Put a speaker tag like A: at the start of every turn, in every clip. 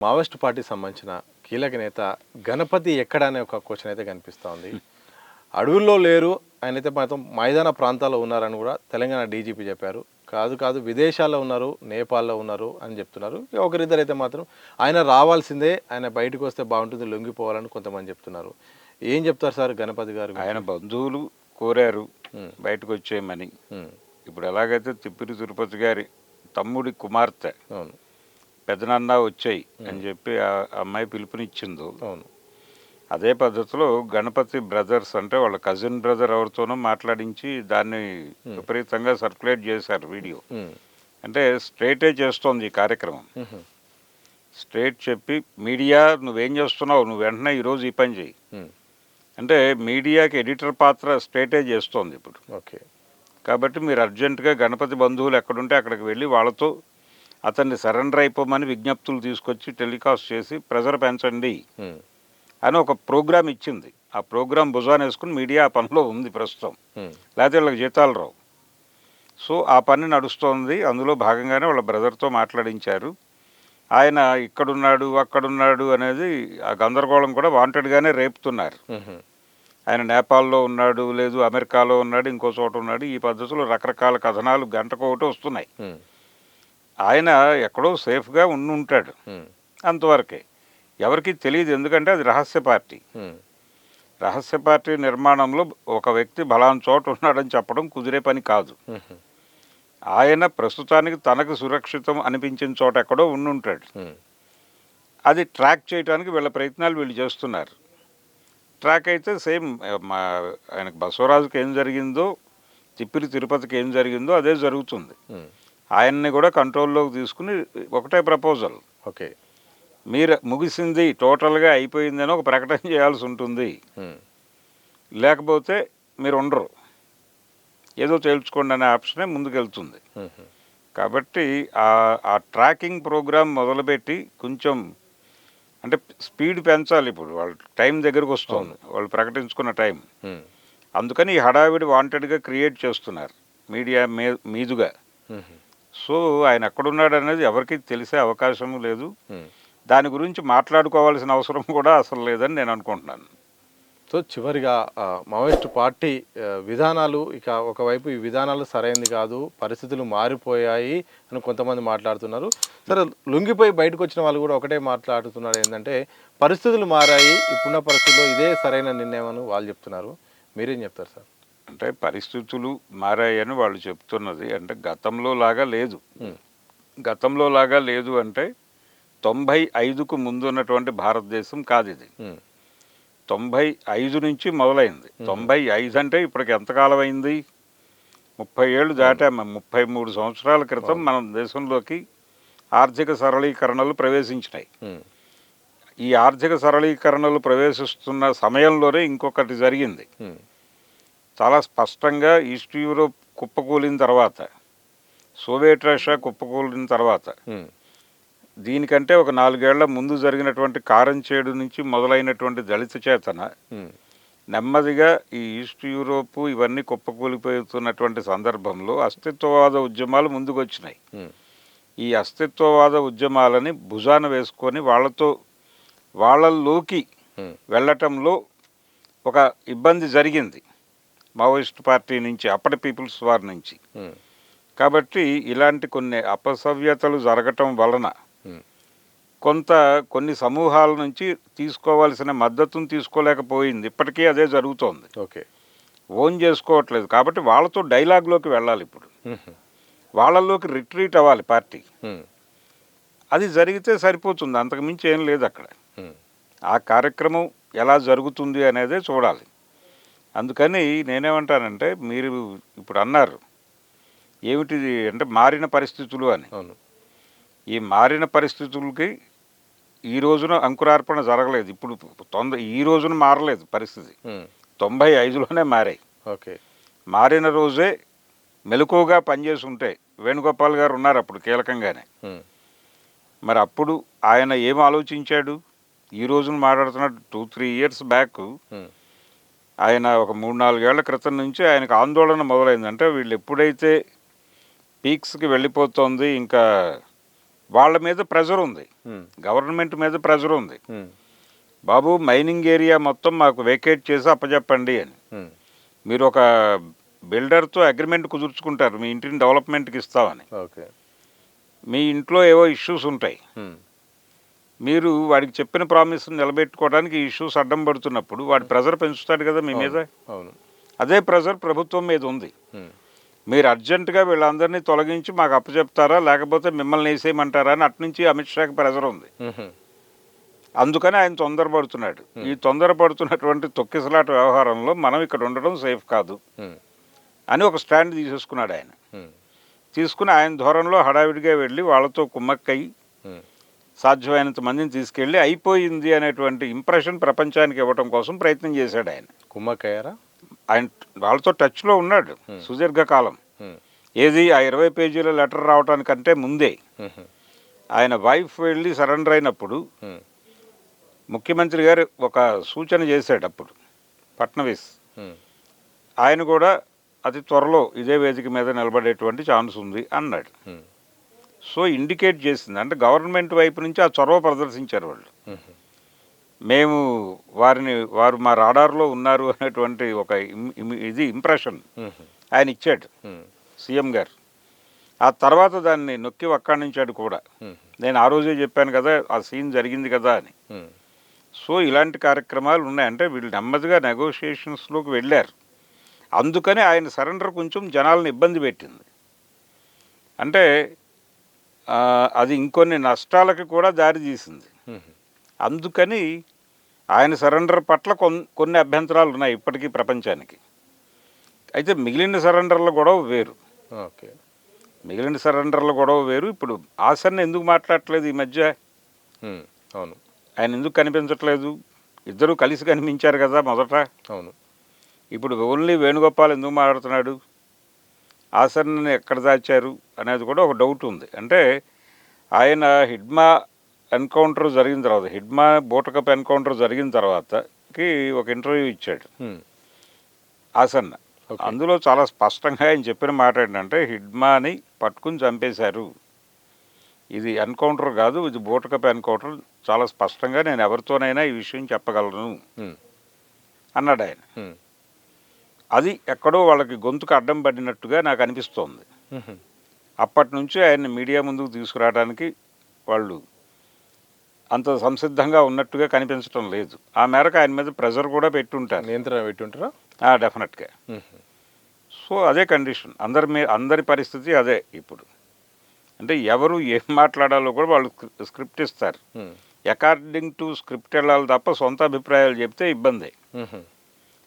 A: Maoist పార్టీకి సంబంధించిన కీలక నేత గణపతి ఎక్కడ అనే ఒక క్వశ్చన్ అయితే కనిపిస్తూ ఉంది. అడవుల్లో లేరు, ఆయన అయితే మాత్రం మైదాన ప్రాంతాల్లో ఉన్నారని కూడా తెలంగాణ డీజీపీ చెప్పారు. కాదు విదేశాల్లో ఉన్నారు, నేపాల్లో ఉన్నారు అని చెప్తున్నారు. ఒకరిద్దరు అయితే మాత్రం ఆయన రావాల్సిందే, ఆయన బయటకు వస్తే బాగుంటుంది, లొంగిపోవాలని కొంతమంది చెప్తున్నారు. ఏం చెప్తారు సార్ గణపతి గారు?
B: ఆయన బంధువులు కోరారు బయటకు వచ్చేయమని. ఇప్పుడు ఎలాగైతే తిప్పిరి తిరుపతి గారి తమ్ముడి కుమార్తె
A: అవును
B: పెదనాన్న వచ్చాయి అని చెప్పి ఆ అమ్మాయి పిలుపునిచ్చిందో,
A: అవును
B: అదే పద్ధతిలో గణపతి బ్రదర్స్ అంటే వాళ్ళ కజిన్ బ్రదర్ ఎవరితోనో మాట్లాడించి దాన్ని విపరీతంగా సర్క్యులేట్ చేశారు వీడియో. అంటే స్ట్రేటే చేస్తోంది ఈ కార్యక్రమం. స్ట్రేట్ చెప్పి మీడియా నువ్వేం చేస్తున్నావు, నువ్వు వెంటనే ఈరోజు ఈ పని చేయి అంటే మీడియాకి ఎడిటర్ పాత్ర స్ట్రేటే చేస్తోంది ఇప్పుడు.
A: ఓకే,
B: కాబట్టి మీరు అర్జెంటుగా గణపతి బంధువులు ఎక్కడుంటే అక్కడికి వెళ్ళి వాళ్ళతో అతన్ని సరెండర్ అయిపోమని విజ్ఞప్తులు తీసుకొచ్చి టెలికాస్ట్ చేసి ప్రెజర్ పెంచండి అని ఒక ప్రోగ్రామ్ ఇచ్చింది. ఆ ప్రోగ్రామ్ భుజాన్ని వేసుకుని మీడియా ఆ పనిలో ఉంది ప్రస్తుతం, లేకపోతే వీళ్ళకి జీతాలు రావు. సో ఆ పని నడుస్తోంది. అందులో భాగంగానే వాళ్ళ బ్రదర్తో మాట్లాడించారు. ఆయన ఇక్కడున్నాడు అక్కడున్నాడు అనేది ఆ గందరగోళం కూడా వాంటెడ్గానే రేపుతున్నారు. ఆయన నేపాల్లో ఉన్నాడు, లేదు అమెరికాలో ఉన్నాడు, ఇంకో చోట ఉన్నాడు. ఈ పద్ధతిలో రకరకాల కథనాలు గంటకొకటి వస్తున్నాయి. ఆయన ఎక్కడో సేఫ్గా ఉంటాడు, అంతవరకే. ఎవరికి తెలియదు, ఎందుకంటే అది రహస్య పార్టీ. రహస్య పార్టీ నిర్మాణంలో ఒక వ్యక్తి బలాన్ చోట ఉన్నాడని చెప్పడం కుదిరే పని కాదు. ఆయన ప్రస్తుతానికి తనకు సురక్షితం అనిపించిన చోట ఎక్కడో ఉంటాడు. అది ట్రాక్ చేయడానికి వీళ్ళ ప్రయత్నాలు వీళ్ళు చేస్తున్నారు. ట్రాక్ అయితే సేమ్ ఆయనకు బసవరాజుకి ఏం జరిగిందో, తిప్పిరి తిరుపతికి ఏం జరిగిందో అదే జరుగుతుంది. ఆయన్ని కూడా కంట్రోల్లోకి తీసుకుని ఒకటే ప్రపోజల్,
A: ఓకే
B: మీరు ముగిసింది, టోటల్గా అయిపోయిందని ఒక ప్రకటన చేయాల్సి ఉంటుంది, లేకపోతే మీరు ఉండరు, ఏదో తేల్చుకోండి అనే ఆప్షనే ముందుకెళ్తుంది. కాబట్టి ఆ ట్రాకింగ్ ప్రోగ్రామ్ మొదలుపెట్టి కొంచెం అంటే స్పీడ్ పెంచాలి. ఇప్పుడు వాళ్ళు టైం దగ్గరకు వస్తుంది, వాళ్ళు ప్రకటించుకున్న టైం. అందుకని ఈ హడావిడి వాంటెడ్గా క్రియేట్ చేస్తున్నారు మీడియా మీదుగా. సో ఆయన ఎక్కడున్నాడు అనేది ఎవరికి తెలిసే అవకాశం లేదు. దాని గురించి మాట్లాడుకోవాల్సిన అవసరం కూడా అసలు లేదని నేను అనుకుంటున్నాను.
A: సో చివరిగా మావోయిస్ట్ పార్టీ విధానాలు, ఇక ఒకవైపు ఈ విధానాలు సరైనది కాదు, పరిస్థితులు మారిపోయాయి అని కొంతమంది మాట్లాడుతున్నారు. సరే, లొంగిపోయి బయటకు వచ్చిన వాళ్ళు కూడా ఒకటే మాట్లాడుతున్నారు, ఏంటంటే పరిస్థితులు మారాయి, ఇప్పుడున్న పరిస్థితుల్లో ఇదే సరైన నిర్ణయం అని వాళ్ళు చెప్తున్నారు. మీరేం చెప్తారు సార్?
B: అంటే పరిస్థితులు మారాయని వాళ్ళు చెప్తున్నది అంటే గతంలో లాగా లేదు అంటే 95కు ముందు ఉన్నటువంటి భారతదేశం కాదు ఇది. 95 నుంచి మొదలైంది. 95 అంటే ఇప్పటికి ఎంతకాలం అయింది? 30 ఏళ్ళు దాటాము. 33 సంవత్సరాల క్రితం మన దేశంలోకి ఆర్థిక సరళీకరణలు ప్రవేశించినాయి. ఈ ఆర్థిక సరళీకరణలు ప్రవేశిస్తున్న సమయంలోనే ఇంకొకటి జరిగింది. చాలా స్పష్టంగా ఈస్ట్ యూరోప్ కుప్పకూలిన తర్వాత, సోవియట్ రష్యా కుప్పకూలిన తర్వాత, దీనికంటే ఒక 4 ఏళ్ల ముందు జరిగినటువంటి కారంచేడు నుంచి మొదలైనటువంటి దళిత చేతన నెమ్మదిగా ఈ ఈస్ట్ యూరోపు ఇవన్నీ కుప్పకూలిపోతున్నటువంటి సందర్భంలో అస్తిత్వవాద ఉద్యమాలు ముందుకు వచ్చినాయి. ఈ అస్తిత్వవాద ఉద్యమాలని భుజాన వేసుకొని వాళ్ళలోకి వెళ్ళటంలో ఒక ఇబ్బంది జరిగింది మావోయిస్ట్ పార్టీ నుంచి, అప్పటి పీపుల్స్ వార్ నుంచి. కాబట్టి ఇలాంటి కొన్ని అపసవ్యతలు జరగటం వలన కొన్ని సమూహాల నుంచి తీసుకోవాల్సిన మద్దతును తీసుకోలేకపోయింది. ఇప్పటికీ అదే జరుగుతోంది.
A: ఓకే,
B: ఓన్ చేసుకోవట్లేదు. కాబట్టి వాళ్ళతో డైలాగ్లోకి వెళ్ళాలి. ఇప్పుడు వాళ్ళలోకి రిట్రీట్ అవ్వాలి పార్టీ. అది జరిగితే సరిపోతుంది, అంతకుమించి ఏం లేదు అక్కడ. ఆ కార్యక్రమం ఎలా జరుగుతుంది అనేదే చూడాలి. అందుకని నేనేమంటానంటే, మీరు ఇప్పుడు అన్నారు ఏమిటిది అంటే మారిన పరిస్థితులు అని. ఈ మారిన పరిస్థితులకి ఈ రోజున అంకురార్పణ జరగలేదు. ఇప్పుడు ఈ రోజున మారలేదు పరిస్థితి, 95లోనే మారాయి.
A: ఓకే, మారిన
B: రోజే మెలకువగా పనిచేసి ఉంటే వేణుగోపాల్ గారు ఉన్నారు అప్పుడు కీలకంగానే. మరి అప్పుడు ఆయన ఏం ఆలోచించాడు? ఈ రోజున మాట్లాడుతున్నట్టు 2-3 ఇయర్స్ బ్యాక్ ఆయన ఒక 3-4 ఏళ్ల క్రితం నుంచి ఆయనకు ఆందోళన మొదలైంది. అంటే వీళ్ళు ఎప్పుడైతే పీక్స్కి వెళ్ళిపోతుంది, ఇంకా వాళ్ళ మీద ప్రెజర్ ఉంది,
A: ఉమ్,
B: గవర్నమెంట్ మీద ప్రెజర్ ఉంది.
A: ఉమ్,
B: బాబు మైనింగ్ ఏరియా మొత్తం మాకు వేకేట్ చేసి అప్పచెప్పండి అని.
A: ఉమ్,
B: మీరు ఒక బిల్డర్తో అగ్రిమెంట్ కుదుర్చుకుంటారు, మీ ఇంటిని డెవలప్మెంట్కి ఇస్తామని.
A: ఓకే.
B: మీ ఇంట్లో ఏవో ఇష్యూస్ ఉంటాయి,
A: ఉమ్,
B: మీరు వాడికి చెప్పిన ప్రామిస్ నిలబెట్టుకోవడానికి ఈ ఇష్యూస్ అడ్డం పడుతున్నప్పుడు వాడి ప్రెజర్ పెంచుతాడు కదా మీ మీద.
A: అవును.
B: అదే ప్రెజర్ ప్రభుత్వం మీద ఉంది.
A: ఉమ్,
B: మీరు అర్జెంటుగా వీళ్ళందరినీ తొలగించి మాకు అప్పచెప్తారా, లేకపోతే మిమ్మల్ని వేసేయమంటారా అని అట్నుంచి అమిత్ షాకి ప్రెజర్ ఉంది.
A: ఉహు,
B: అందుకని ఆయన తొందరపడుతున్నాడు. ఈ తొందరపడుతున్నటువంటి తొక్కిసలాట వ్యవహారంలో మనం ఇక్కడ ఉండడం సేఫ్ కాదు
A: ఉమ్,
B: అని ఒక స్టాండ్ తీసేసుకున్నాడు ఆయన.
A: ఉమ్,
B: తీసుకుని ఆయన ధోరణిలో హడావిడిగా వెళ్ళి వాళ్ళతో కుమ్మక్కయి
A: ఉమ్,
B: సాధ్యమైనంత మందిని తీసుకెళ్ళి అయిపోయింది అనేటువంటి ఇంప్రెషన్ ప్రపంచానికి ఇవ్వడం కోసం ప్రయత్నం చేశాడు ఆయన.
A: కుమ్మక్కయ్యారా?
B: ఆయన వాళ్ళతో టచ్లో ఉన్నాడు సుదీర్ఘకాలం.
A: ఉమ్,
B: ఏది ఆ 20 పేజీల లెటర్ రావడానికంటే ముందే
A: ఉహు,
B: ఆయన వైఫ్ వెళ్ళి సరెండర్ అయినప్పుడు
A: ఉమ్,
B: ముఖ్యమంత్రి గారు ఒక సూచన చేశాడు అప్పుడు, ఫడ్నవీస్.
A: ఉమ్,
B: ఆయన కూడా అతి త్వరలో ఇదే వేదిక మీద నిలబడేటువంటి ఛాన్స్ ఉంది అన్నాడు.
A: ఉమ్,
B: సో ఇండికేట్ చేసింది అంటే గవర్నమెంట్ వైపు నుంచి ఆ చొరవ ప్రదర్శించారు వాళ్ళు.
A: ఉహు,
B: మేము వారు మా రాడార్లో ఉన్నారు అనేటువంటి ఒక ఇది ఇంప్రెషన్
A: ఉహు,
B: ఆయన ఇచ్చాడు
A: ఉమ్,
B: సీఎం గారు. ఆ తర్వాత దాన్ని నొక్కి వక్కాణించాడు కూడా.
A: ఉమ్,
B: నేను ఆ రోజే చెప్పాను కదా ఆ సీన్ జరిగింది కదా అని.
A: ఉమ్,
B: సో ఇలాంటి కార్యక్రమాలు ఉన్నాయంటే వీళ్ళు నెమ్మదిగా నెగోషియేషన్స్లోకి వెళ్ళారు. అందుకని ఆయన సరెండర్ కొంచెం జనాలను ఇబ్బంది పెట్టింది. అంటే అది ఇంకొన్ని నష్టాలకి కూడా దారి తీసింది.
A: ఉహు,
B: అందుకని ఆయన సరెండర్ పట్ల కొన్ని అభ్యంతరాలు ఉన్నాయి ఇప్పటికీ ప్రపంచానికి. అయితే మిగిలిన సరెండర్ల గొడవ వేరు.
A: ఓకే.
B: మిగిలిన సరెండర్ల గొడవ వేరు. ఇప్పుడు ఆసన్న ఎందుకు మాట్లాడట్లేదు ఈ మధ్య?
A: ఉమ్, అవును.
B: ఆయన ఎందుకు కనిపించట్లేదు? ఇద్దరూ కలిసి కనిపించారు కదా మొదట.
A: అవును.
B: ఇప్పుడు ఓన్లీ వేణుగోపాల్ ఎందుకు మాట్లాడుతున్నాడు? ఆసన్నని ఎక్కడ దాచారు అనేది కూడా ఒక డౌట్ ఉంది. అంటే ఆయన హిడ్మా ఎన్కౌంటర్ జరిగిన తర్వాత, హిడ్మా బూటకప్ ఎన్కౌంటర్ జరిగిన తర్వాతకి ఒక ఇంటర్వ్యూ ఇచ్చాడు
A: ఉమ్,
B: ఆసన్న. అందులో చాలా స్పష్టంగా ఆయన చెప్పిన మాట ఏంటంటే హిడ్మాని పట్టుకుని చంపేశారు, ఇది ఎన్కౌంటర్ కాదు, ఇది బూటకప్ ఎన్కౌంటర్, చాలా స్పష్టంగా నేను ఎవరితోనైనా ఈ విషయం చెప్పగలను అన్నాడు ఆయన. అది ఎక్కడో వాళ్ళకి గొంతుకు అడ్డం పడినట్టుగా నాకు అనిపిస్తోంది. అప్పటి నుంచి ఆయన్ని మీడియా ముందుకు తీసుకురావడానికి వాళ్ళు అంత సంసిద్ధంగా ఉన్నట్టుగా కనిపించడం లేదు. ఆ మేరకు ఆయన మీద ప్రెజర్ కూడా పెట్టుంటారు,
A: నియంత్రణ పెట్టుంటారా?
B: డెఫినెట్గా. సో అదే కండిషన్, అందరి పరిస్థితి అదే ఇప్పుడు. అంటే ఎవరు ఏం మాట్లాడాలో కూడా వాళ్ళు స్క్రిప్ట్ ఇస్తారు, అకార్డింగ్ టు స్క్రిప్ట్ వెళ్ళాలి తప్ప సొంత అభిప్రాయాలు చెప్తే ఇబ్బంది.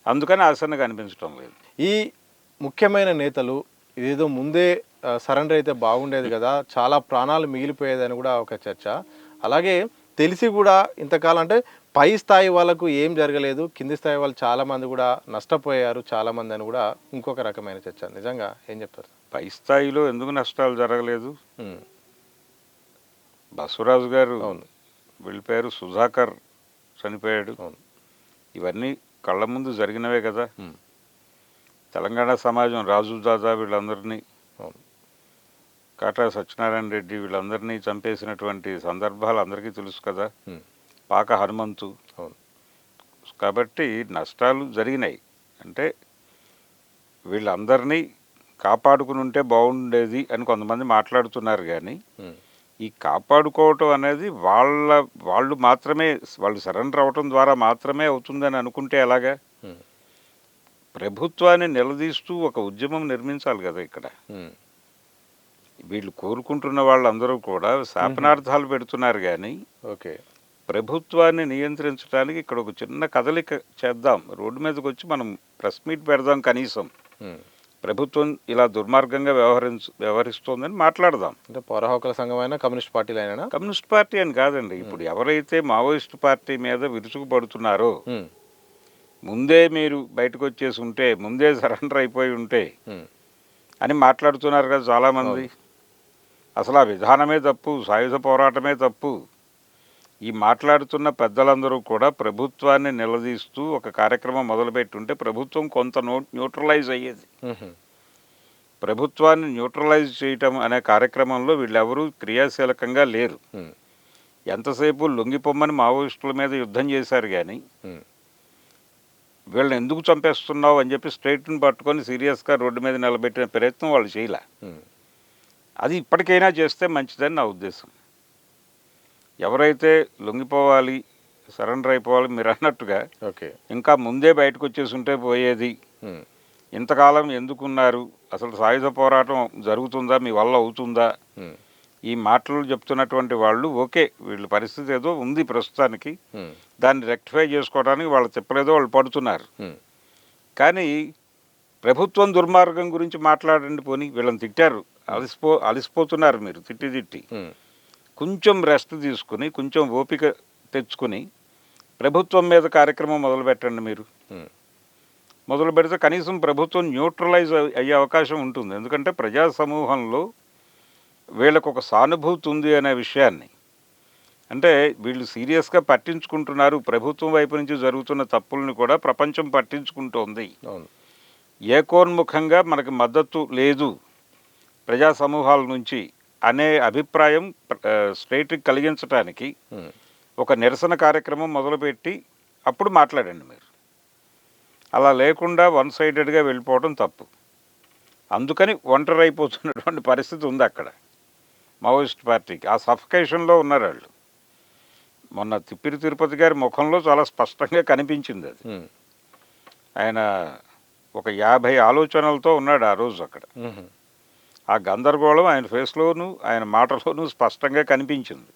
B: అందుకని ఆసన్నగా అనిపించడం లేదు.
A: ఈ ముఖ్యమైన నేతలు ఇదేదో ముందే సరెండర్ అయితే బాగుండేది కదా, చాలా ప్రాణాలు మిగిలిపోయేదని కూడా ఒక చర్చ. అలాగే తెలిసి కూడా ఇంతకాలం అంటే పై స్థాయి వాళ్ళకు ఏం జరగలేదు, కింది స్థాయి వాళ్ళు చాలామంది కూడా నష్టపోయారు చాలామంది అని కూడా ఇంకొక రకమైన చర్చ. నిజంగా ఏం చెప్తారు?
B: పై స్థాయిలో ఎందుకు నష్టాలు జరగలేదు? బసవరాజు గారు వెళ్ళిపోయారు, సుధాకర్ చనిపోయాడు, ఇవన్నీ కళ్ళ ముందు జరిగినవే కదా. తెలంగాణ సమాజం రాజు దాదా వీళ్ళందరినీ, కాటా సత్యనారాయణ రెడ్డి వీళ్ళందరినీ చంపేసినటువంటి సందర్భాలు అందరికీ తెలుసు కదా, పాక హనుమంతు. కాబట్టి నష్టాలు జరిగినాయి. అంటే వీళ్ళందరినీ కాపాడుకుని ఉంటే బాగుండేది అని కొంతమంది మాట్లాడుతున్నారు. కానీ ఈ కాపాడుకోవటం అనేది వాళ్ళు మాత్రమే, వాళ్ళు సరెండర్ అవటం ద్వారా మాత్రమే అవుతుందని అనుకుంటే ఎలాగా? ప్రభుత్వాన్ని నిలదీస్తూ ఒక ఉద్యమం నిర్మించాలి కదా ఇక్కడ. వీళ్ళు కోరుకుంటున్న వాళ్ళందరూ కూడా శాపనార్థాలు పెడుతున్నారు. కానీ ప్రభుత్వాన్ని నియంత్రించడానికి ఇక్కడ ఒక చిన్న కదలిక చేద్దాం, రోడ్డు మీదకి వచ్చి మనం ప్రెస్ మీట్ పెడదాం, కనీసం ప్రభుత్వం ఇలా దుర్మార్గంగా వ్యవహరిస్తోందని మాట్లాడదాం.
A: అంటే పౌర హక్కుల సంఘమైనా కమ్యూనిస్ట్ పార్టీలైనా?
B: కమ్యూనిస్ట్ పార్టీ అని కాదండి. ఇప్పుడు ఎవరైతే మావోయిస్ట్ పార్టీ మీద విరుచుకుపడుతున్నారో, ముందే మీరు బయటకు వచ్చేసి ఉంటే, ముందే సరెండర్ అయిపోయి ఉంటే అని మాట్లాడుతున్నారు కదా చాలామంది. అసలు ఆ విధానమే తప్పు, సాయుధ పోరాటమే తప్పు. ఈ మాట్లాడుతున్న పెద్దలందరూ కూడా ప్రభుత్వాన్ని నిలదీస్తూ ఒక కార్యక్రమం మొదలుపెట్టుంటే ప్రభుత్వం కొంత న్యూట్రలైజ్ అయ్యేది. ప్రభుత్వాన్ని న్యూట్రలైజ్ చేయటం అనే కార్యక్రమంలో వీళ్ళెవరూ క్రియాశీలకంగా లేరు.
A: ఉమ్,
B: ఎంతసేపు లొంగిపోమ్మని మావోయిస్టుల మీద యుద్ధం చేశారు కానీ
A: ఉమ్,
B: వీళ్ళని ఎందుకు చంపేస్తున్నావు అని చెప్పి స్ట్రైట్ని పట్టుకొని సీరియస్గా రోడ్డు మీద నిలబెట్టిన ప్రయత్నం వాళ్ళు చేయలే.
A: ఉమ్,
B: అది ఇప్పటికైనా చేస్తే మంచిదని నా ఉద్దేశం. ఎవరైతే లొంగిపోవాలి, సరెండర్ అయిపోవాలి మీరు అన్నట్టుగా
A: ఓకే.
B: ఇంకా ముందే బయటకు వచ్చేసి ఉంటే పోయేది.
A: ఉమ్,
B: ఇంతకాలం ఎందుకున్నారు, అసలు సాయుధ పోరాటం జరుగుతుందా, మీ వల్ల అవుతుందా,
A: ఉమ్,
B: ఈ మాటలు చెప్తున్నటువంటి వాళ్ళు ఓకే వీళ్ళ పరిస్థితి ఏదో ఉంది ప్రస్తుతానికి,
A: ఉమ్,
B: దాన్ని రెక్టిఫై చేసుకోవడానికి వాళ్ళు చెప్పలేదో వాళ్ళు పడుతున్నారు.
A: ఉమ్,
B: కానీ ప్రభుత్వం దుర్మార్గం గురించి మాట్లాడండి, పోనీ వీళ్ళని తిట్టారు, అలసిపోతున్నారు మీరు తిట్టి.
A: ఉమ్,
B: కొంచెం రెస్ట్ తీసుకుని కొంచెం ఓపిక తెచ్చుకుని ప్రభుత్వం మీద కార్యక్రమం మొదలు పెట్టండి. మీరు
A: ఉమ్,
B: మొదలు పెడితే కనీసం ప్రభుత్వం న్యూట్రలైజ్ అయ్యే అవకాశం ఉంటుంది. ఎందుకంటే ప్రజా సమూహంలో వీళ్ళకు ఒక సానుభూతి ఉంది అనే విషయాన్ని, అంటే వీళ్ళు సీరియస్గా పట్టించుకుంటున్నారు, ప్రభుత్వం వైపు నుంచి జరుగుతున్న తప్పుల్ని కూడా ప్రపంచం పట్టించుకుంటోంది,
A: అవును,
B: ఏకోన్ముఖంగా మనకి మద్దతు లేదు ప్రజా సమూహాల నుంచి అనే అభిప్రాయం స్టేట్కి కలిగించడానికి
A: ఉమ్,
B: ఒక నిరసన కార్యక్రమం మొదలుపెట్టి అప్పుడు మాట్లాడండి మీరు. అలా లేకుండా వన్ సైడెడ్గా వెళ్ళిపోవడం తప్పు. అందుకని ఒంటరి అయిపోతున్నటువంటి పరిస్థితి ఉంది అక్కడ మావోయిస్ట్ పార్టీకి. ఆ సఫకేషన్లో ఉన్నారు వాళ్ళు. మొన్న తిప్పిరి తిరుపతి గారి ముఖంలో చాలా స్పష్టంగా కనిపించింది అది.
A: ఉమ్,
B: ఆయన ఒక 50 ఆలోచనలతో ఉన్నాడు ఆ రోజు అక్కడ.
A: ఉమ్,
B: ఆ గందరగోళం ఆయన ఫేస్లోనూ ఆయన మాటలోనూ స్పష్టంగా కనిపించింది.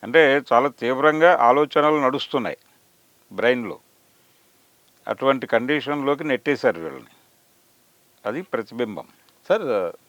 B: అంటే చాలా తీవ్రంగా ఆలోచనలు నడుస్తున్నాయి బ్రెయిన్లో. అటువంటి కండిషన్లోకి నెట్టేశారు వీళ్ళని. అది ప్రతిబింబం.
A: సార్